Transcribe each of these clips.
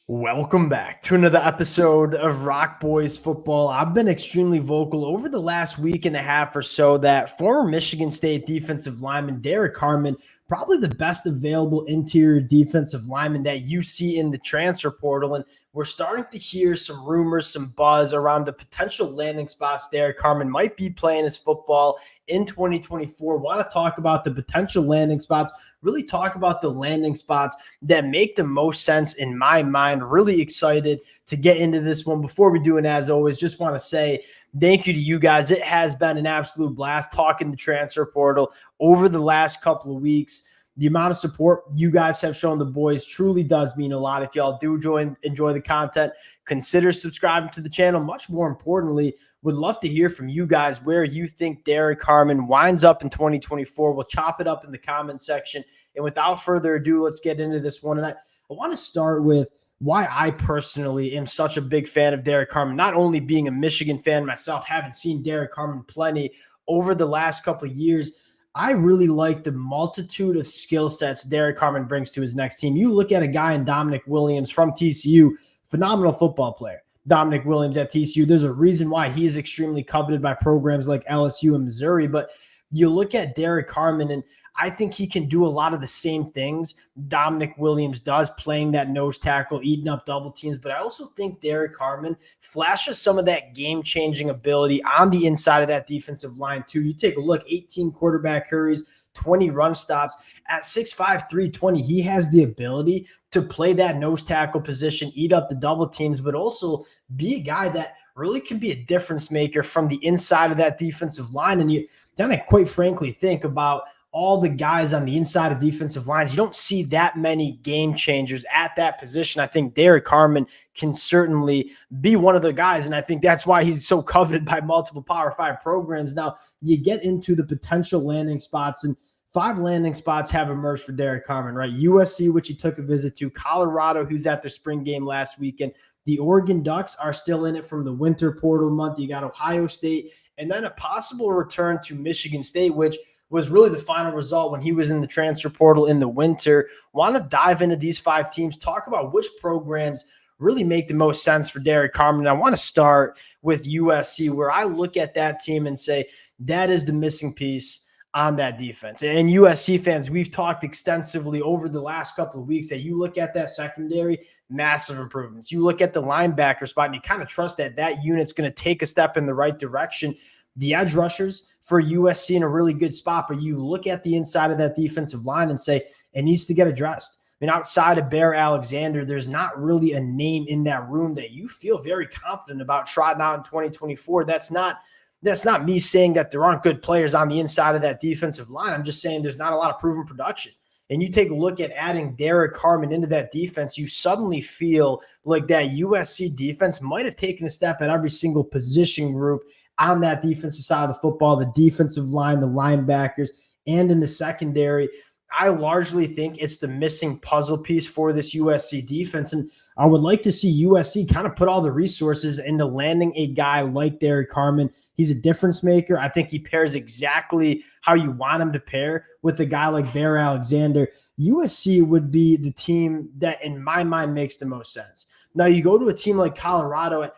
Welcome back to another episode of Rock Boys Football. I've been extremely vocal over the last week and a half or so that former Michigan State defensive lineman Derrick Harmon, probably the best available interior defensive lineman that you see in the transfer portal. And we're starting to hear some rumors, some buzz around the potential landing spots Derrick Harmon might be playing his football in 2024. Want to talk about the potential landing spots, really talk about the landing spots that make the most sense in my mind. Really excited to get into this one. Before we do, and as always, just want to say thank you to you guys. It has been an absolute blast talking the transfer portal over the last couple of weeks. The amount of support you guys have shown the boys truly does mean a lot. If y'all do enjoy the content, consider subscribing to the channel. Much more importantly, would love to hear from you guys where you think Derrick Harmon winds up in 2024. We'll chop it up in the comment section. And without further ado, let's get into this one. And I want to start with why I personally am such a big fan of Derrick Harmon, not only being a Michigan fan myself, having seen Derrick Harmon plenty over the last couple of years. I really like the multitude of skill sets Derrick Harmon brings to his next team. You look at a guy in Dominic Williams from TCU, phenomenal football player. Dominic Williams at TCU, there's a reason why he is extremely coveted by programs like LSU and Missouri. But you look at Derrick Harmon, and I think he can do a lot of the same things Dominic Williams does, playing that nose tackle, eating up double teams. But I also think Derrick Harmon flashes some of that game-changing ability on the inside of that defensive line, too. You take a look, 18 quarterback hurries, 20 run stops. At 6'5", 320, he has the ability to play that nose tackle position, eat up the double teams, but also be a guy that really can be a difference maker from the inside of that defensive line. And you kind of, quite frankly, think about all the guys on the inside of defensive lines. You don't see that many game changers at that position. I think Derrick Harmon can certainly be one of the guys, and I think that's why he's so coveted by multiple Power 5 programs. Now, you get into the potential landing spots, and 5 landing spots have emerged for Derrick Harmon, right? USC, which he took a visit to, Colorado, who's at their spring game last weekend. The Oregon Ducks are still in it from the winter portal month. You got Ohio State, and then a possible return to Michigan State, which was really the final result when he was in the transfer portal in the winter. Want to dive into these 5 teams, talk about which programs really make the most sense for Derrick Harmon. And I want to start with USC, where I look at that team and say that is the missing piece on that defense. And USC fans, we've talked extensively over the last couple of weeks that you look at that secondary, massive improvements. You look at the linebacker spot and you kind of trust that that unit's going to take a step in the right direction. The edge rushers for USC in a really good spot, but you look at the inside of that defensive line and say it needs to get addressed. I mean, outside of Bear Alexander, there's not really a name in that room that you feel very confident about trotting out in 2024. That's not me saying that there aren't good players on the inside of that defensive line. I'm just saying there's not a lot of proven production. And you take a look at adding Derrick Harmon into that defense, you suddenly feel like that USC defense might have taken a step at every single position group on that defensive side of the football, the defensive line, the linebackers, and in the secondary. I largely think it's the missing puzzle piece for this USC defense. And I would like to see USC kind of put all the resources into landing a guy like Derrick Harmon. He's a difference maker. I think he pairs exactly how you want him to pair with a guy like Bear Alexander. USC would be the team that, in my mind, makes the most sense. Now, you go to a team like Colorado.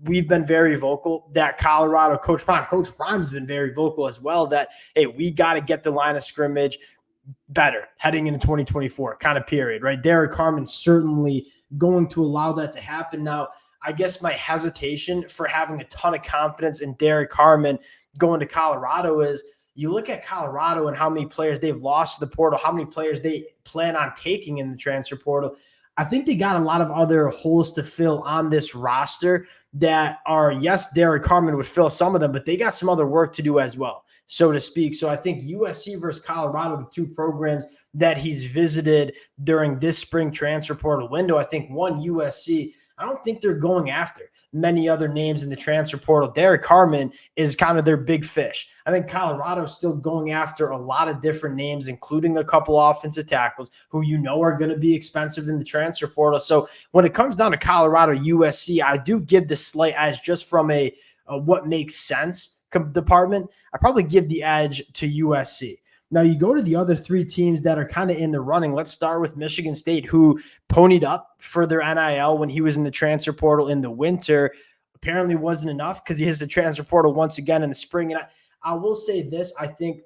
We've been very vocal that Colorado, Coach Prime's been very vocal as well that, hey, we got to get the line of scrimmage better heading into 2024 kind of period, right? Derrick Harmon's certainly going to allow that to happen. Now, I guess my hesitation for having a ton of confidence in Derrick Harmon going to Colorado is you look at Colorado and how many players they've lost to the portal, how many players they plan on taking in the transfer portal. I think they got a lot of other holes to fill on this roster that are, yes, Derrick Harmon would fill some of them, but they got some other work to do as well, so to speak. So I think USC versus Colorado, the 2 programs that he's visited during this spring transfer portal window, I think one, USC, I don't think they're going after many other names in the transfer portal. Derrick Harmon is kind of their big fish. I think Colorado is still going after a lot of different names, including a couple offensive tackles who you know are going to be expensive in the transfer portal. So when it comes down to Colorado, USC, I do give the slight edge just from a what makes sense department. I probably give the edge to USC. Now you go to the other three teams that are kind of in the running. Let's start with Michigan State, who ponied up for their NIL when he was in the transfer portal in the winter. Apparently wasn't enough because he hits the transfer portal once again in the spring. And I will say this, I think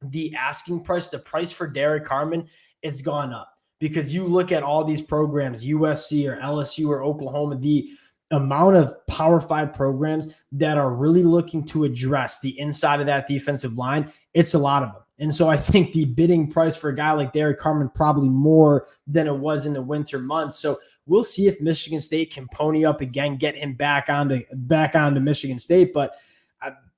the asking price, the price for Derrick Harmon, it's gone up because you look at all these programs, USC or LSU or Oklahoma, the amount of Power 5 programs that are really looking to address the inside of that defensive line, it's a lot of them. And so I think the bidding price for a guy like Derrick Harmon probably more than it was in the winter months. So we'll see if Michigan State can pony up again, get him back onto Michigan State. But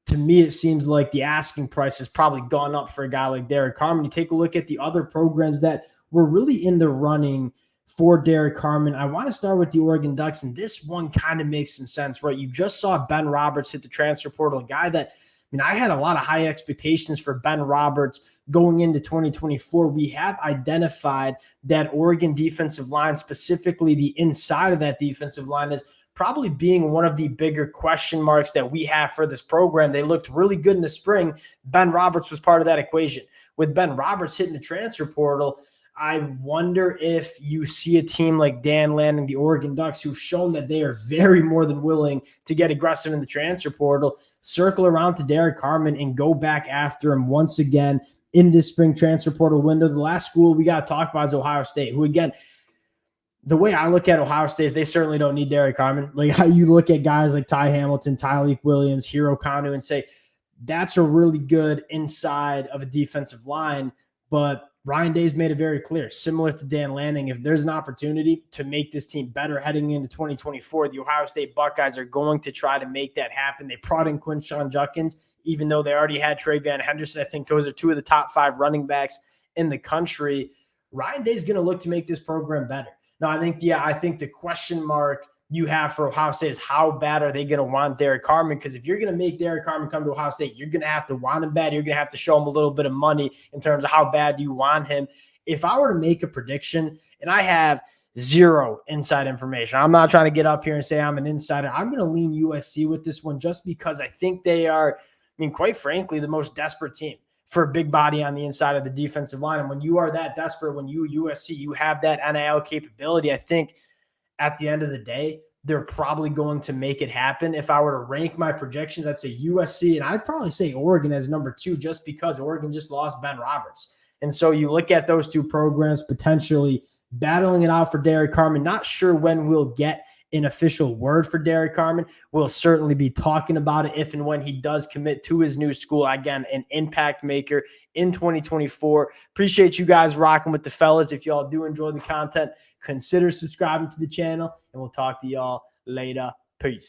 to me, it seems like the asking price has probably gone up for a guy like Derrick Harmon. You take a look at the other programs that were really in the running for Derrick Harmon. I want to start with the Oregon Ducks, and this one kind of makes some sense, right? You just saw Ben Roberts hit the transfer portal, a guy that, I had a lot of high expectations for Ben Roberts going into 2024. We have identified that Oregon defensive line, specifically the inside of that defensive line, is probably being one of the bigger question marks that we have for this program. They looked really good in the spring. Ben Roberts was part of that equation. With Ben Roberts hitting the transfer portal, I wonder if you see a team like Dan Lanning, the Oregon Ducks, who've shown that they are very more than willing to get aggressive in the transfer portal, circle around to Derrick Harmon and go back after him once again in this spring transfer portal window. The last school we got to talk about is Ohio State, who, again, the way I look at Ohio State is they certainly don't need Derrick Harmon. Like how you look at guys like Ty Hamilton, Tyleik Williams, Hero Kanu, and say, that's a really good inside of a defensive line. But Ryan Day's made it very clear, similar to Dan Lanning, if there's an opportunity to make this team better heading into 2024, the Ohio State Buckeyes are going to try to make that happen. They brought in Quinshon Judkins, even though they already had TreVeyon Henderson. I think those are two of the top 5 running backs in the country. Ryan Day's going to look to make this program better. Now, I think the question mark you have for Ohio State is how bad are they going to want Derrick Harmon? Because if you're going to make Derrick Harmon come to Ohio State, you're going to have to want him bad. You're going to have to show him a little bit of money in terms of how bad you want him. If I were to make a prediction, and I have zero inside information, I'm not trying to get up here and say I'm an insider. I'm going to lean USC with this one just because I think they are, quite frankly, the most desperate team for a big body on the inside of the defensive line. And when you are that desperate, when USC, you have that NIL capability, I think at the end of the day, they're probably going to make it happen. If I were to rank my projections, I'd say USC, and I'd probably say Oregon as number 2 just because Oregon just lost Ben Roberts. And so you look at those two programs potentially battling it out for Derrick Harmon. Not sure when we'll get an official word for Derrick Harmon. We'll certainly be talking about it if and when he does commit to his new school. Again, an impact maker in 2024. Appreciate you guys rocking with the fellas. If y'all do enjoy the content, consider subscribing to the channel, and we'll talk to y'all later. Peace.